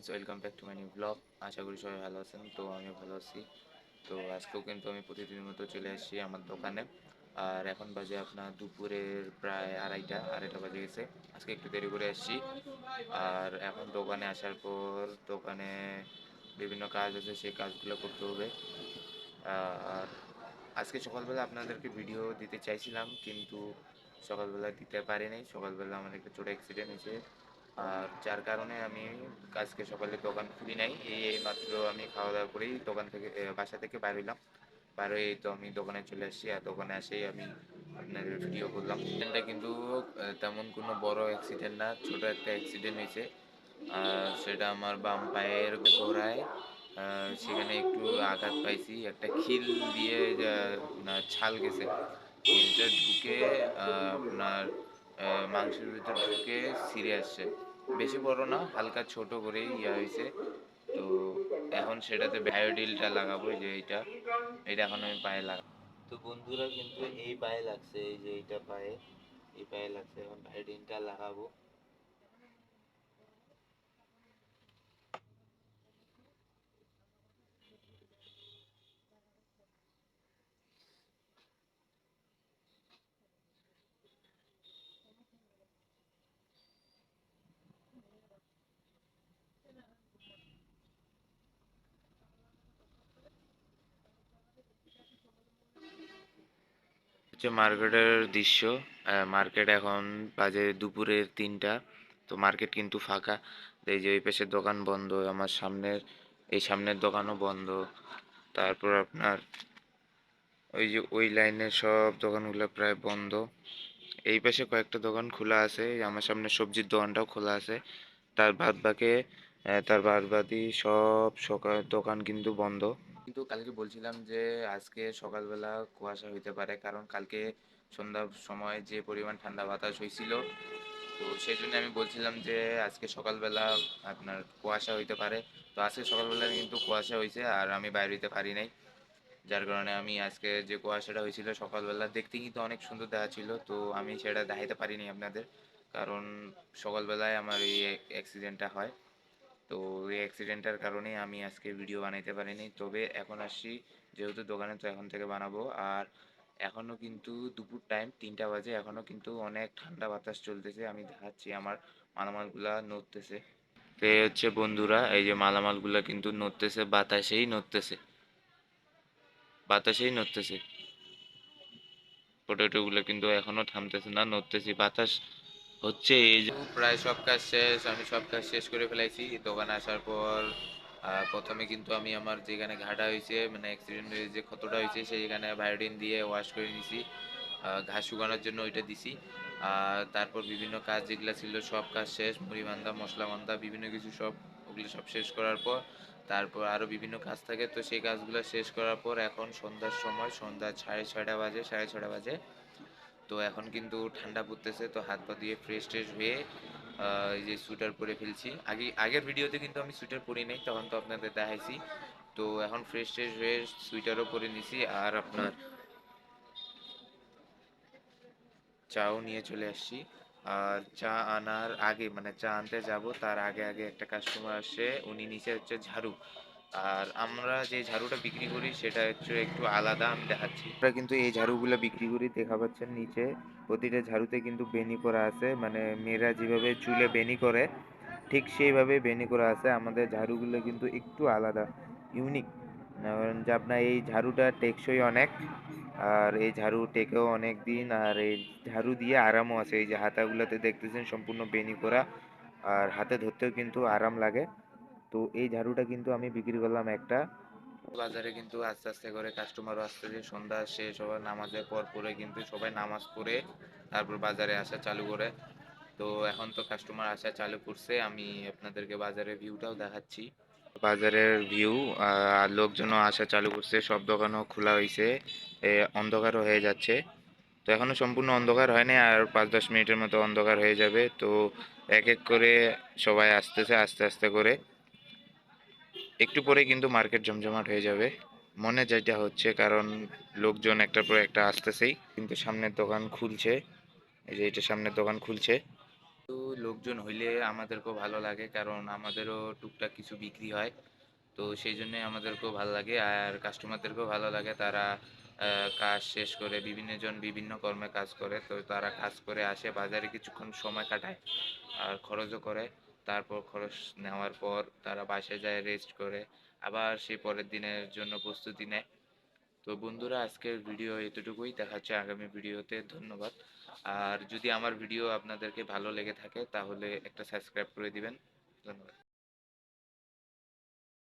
Friends, welcome back to my new blog. আশা করি সবাই ভালো আছেন। তো আমি ভালো আছি। তো আজকেও কিন্তু আমি প্রতিদিনের মতো চলে আসছি আমার দোকানে। আর এখন বাজে আপনার দুপুরের প্রায় আড়াইটা বাজে গেছে। আজকে একটু দেরি করে আসছি। আর এখন দোকানে আসার পর দোকানে বিভিন্ন কাজ আছে, সেই কাজগুলো করতে হবে। আর আজকে সকালবেলা আপনাদেরকে ভিডিও দিতে চাইছিলাম, কিন্তু সকালবেলা দিতে পারিনি। সকালবেলা আমার একটা ছোটো অ্যাক্সিডেন্ট হয়েছে, আর যার কারণে আমি আজকে সকালে দোকান খুলি নাই। এই মাত্র আমি খাওয়া দাওয়া করেই দোকান থেকে বাসা থেকে বাইর হইলাম। বাইর হয়ে তো আমি দোকানে চলে আসছি, আর দোকানে এসেই আমি আপনার ভিডিও করলাম। অ্যাক্সিডেন্টটা কিন্তু তেমন কোনো বড় অ্যাক্সিডেন্ট না, ছোট একটা অ্যাক্সিডেন্ট হয়েছে। আর সেটা আমার বাম পায়ের গোড়ায়, সেখানে একটু আঘাত পাইছি। একটা খিল দিয়ে আপনার ছাল গেছে, খিলটা ঢুকে আপনার মাংসের ভিতর ঢুকে ছিঁড়ে আসছে। বেশি বড় না, হালকা ছোট করেই হয়েছে। তো এখন সেটাতে বায়োডিলটা লাগাবো, এই যে এইটা, এটা এখন আমি পায়ে লাগাবো। তো বন্ধুরা, কিন্তু এই পায়ে লাগছে, এই যে এইটা পায়ে, এই পায়ে লাগছে। এখন বায়োডিনটা লাগাবো। হচ্ছে মার্কেটের দৃশ্য। মার্কেট এখন বাজে দুপুরের 3টা। তো মার্কেট কিন্তু ফাঁকা। এই যে এই পাশের দোকান বন্ধ, আমার সামনের এই সামনের দোকানও বন্ধ। তারপর আপনার ওই যে ওই লাইনের সব দোকানগুলো প্রায় বন্ধ। এই পাশে কয়েকটা দোকান খোলা আছে, আমার সামনে সবজির দোকানটাও খোলা আছে। তার বাদ বাকি সব সকাল দোকান কিন্তু বন্ধ। কিন্তু কালকে বলছিলাম যে আজকে সকালবেলা কুয়াশা হইতে পারে, কারণ কালকে সন্ধ্যার সময় যে পরিমাণ ঠান্ডা বাতাস হয়েছিল। তো সেই জন্য আমি বলছিলাম যে আজকে সকালবেলা আপনার কুয়াশা হইতে পারে। তো আজকে সকালবেলা কিন্তু কুয়াশা হয়েছে, আর আমি বাইরে হইতে পারি নাই। যার কারণে আমি আজকে যে কুয়াশাটা হয়েছিল সকালবেলা, দেখতে কিন্তু অনেক সুন্দর দেখা ছিল। তো আমি সেটা দেখাইতে পারিনি আপনাদের, কারণ সকালবেলায় আমার এই অ্যাক্সিডেন্টটা হয়। তো এই অ্যাক্সিডেন্টটার কারণে আমি আজকে ভিডিও বানাইতে পারিনি। তবে এখন আসছি যেহেতু দোকানে, তো এখন থেকে বানাবো। আর এখনও কিন্তু দুপুর টাইম 3টা বাজে, এখনও কিন্তু অনেক ঠান্ডা বাতাস চলতেছে। আমি দেখাচ্ছি আমার মালামালগুলা নড়তেছে। তো এই হচ্ছে বন্ধুরা, এই যে মালামালগুলা কিন্তু নড়তেছে, বাতাসেই নড়তেছে। পটেটোগুলো কিন্তু এখনো থামতেছে না, নড়তেছি, বাতাস হচ্ছে। এই যে প্রায় সব কাজ শেষ, আমি সব কাজ শেষ করে ফেলাইছি দোকানে আসার পর। প্রথমে কিন্তু আমি আমার যেখানে ঘাটা হয়েছে, মানে অ্যাক্সিডেন্ট হয়ে যে ক্ষতটা হয়েছে, সেইখানে বায়োডিন দিয়ে ওয়াশ করে নিছি। ঘাস শুকানোর জন্য ওইটা দিছি। আর তারপর বিভিন্ন কাজ যেগুলো ছিল সব কাজ শেষ, মুড়ি বান্ধা, মশলা বান্ধা, বিভিন্ন কিছু সব, ওগুলো সব শেষ করার পর তারপর আরও বিভিন্ন কাজ থাকে। তো সেই কাজগুলো শেষ করার পর এখন সন্ধ্যার সময়, সন্ধ্যা 6:30 বাজে। তো এখন কিন্তু ঠান্ডা পড়তেছে, তো হাত পা দিয়ে ফ্রেশ ট্রেশ হয়ে এই যে সোয়েটার পরে ফেলছি। আগের ভিডিওতে কিন্তু আমি সোয়েটার পরি নাই, তখন তো আপনাদের দেখাইছি। তো এখন ফ্রেশ ট্রেশ হয়ে সোয়েটারও পরে নিছি, আর আপনার চাও নিয়ে চলে আসছি। আর চা আনার আগে, মানে চা আনতে যাব তার আগে আগে একটা কাস্টমার আসছে, উনি নিচে হচ্ছে ঝাড়ু। আর আমরা যে ঝাড়ুটা বিক্রি করি সেটা হচ্ছে একটু আলাদা, আমি দেখাচ্ছি। আমরা কিন্তু এই ঝাড়ুগুলো বিক্রি করি, দেখা পাচ্ছেন নিচে প্রতিটা ঝাড়ুতে কিন্তু বেনি করা আছে, মানে মেয়েরা যেভাবে চুলে বেনি করে ঠিক সেইভাবে বেনি করা আছে। আমাদের ঝাড়ুগুলো কিন্তু একটু আলাদা, ইউনিক। কারণ যে আপনার এই ঝাড়ুটা টেকসই অনেক, আর এই ঝাড়ু টেকেও অনেক দিন। আর এই ঝাড়ু দিয়ে আরামও আছে, এই যে হাতাগুলোতে দেখতেছেন সম্পূর্ণ বেনি করা, আর হাতে ধরতেও কিন্তু আরাম লাগে। তো এই ঝাড়ুটা কিন্তু আমি বিক্রি করলাম একটা। বাজারে কিন্তু আস্তে আস্তে করে কাস্টমারও আসতেছে, সন্ধ্যা শেষ হওয়ার নামাজের পর পরে কিন্তু সবাই নামাজ পড়ে তারপর বাজারে আসা চালু করে। তো এখন তো কাস্টমার আসা চালু করছে, আমি আপনাদেরকে বাজারের ভিউটাও দেখাচ্ছি। বাজারের ভিউ, আর লোকজনও আসা চালু করছে, সব দোকানও খোলা হয়েছে, অন্ধকারও হয়ে যাচ্ছে। তো এখনো সম্পূর্ণ অন্ধকার হয়নি, আর 5-10 মিনিটের মতো অন্ধকার হয়ে যাবে। তো এক এক করে সবাই আসতেছে আস্তে আস্তে করে, একটু পরে কিন্তু মার্কেট জমজমাট হয়ে যাবে মনে যেটা হচ্ছে, কারণ লোকজন একটার পর একটা আসতেছেই। কিন্তু সামনের দোকান খুলছে, এই যে এটা সামনের দোকান খুলছে। তো লোকজন হইলে আমাদেরকেও ভালো লাগে, কারণ আমাদেরও টুকটাক কিছু বিক্রি হয়। তো সেই জন্যই আমাদেরকেও ভালো লাগে আর কাস্টমারদেরকেও ভালো লাগে। তারা কাজ শেষ করে বিভিন্ন জন বিভিন্ন কর্মে কাজ করে, তো তারা কাজ করে আসে বাজারে কিছুক্ষণ সময় কাটায় আর খরচও করে। তারপর খরচ নেওয়ার পর তারা বাসায় যায়, রেস্ট করে, আবার সেই পরের দিনের জন্য প্রস্তুতি নেয়। তো বন্ধুরা, আজকের ভিডিও এতটুকুই। দেখা হচ্ছে আগামী ভিডিওতে। ধন্যবাদ। আর যদি আমার ভিডিও আপনাদেরকে ভালো লেগে থাকে তাহলে একটা সাবস্ক্রাইব করে দিবেন। ধন্যবাদ।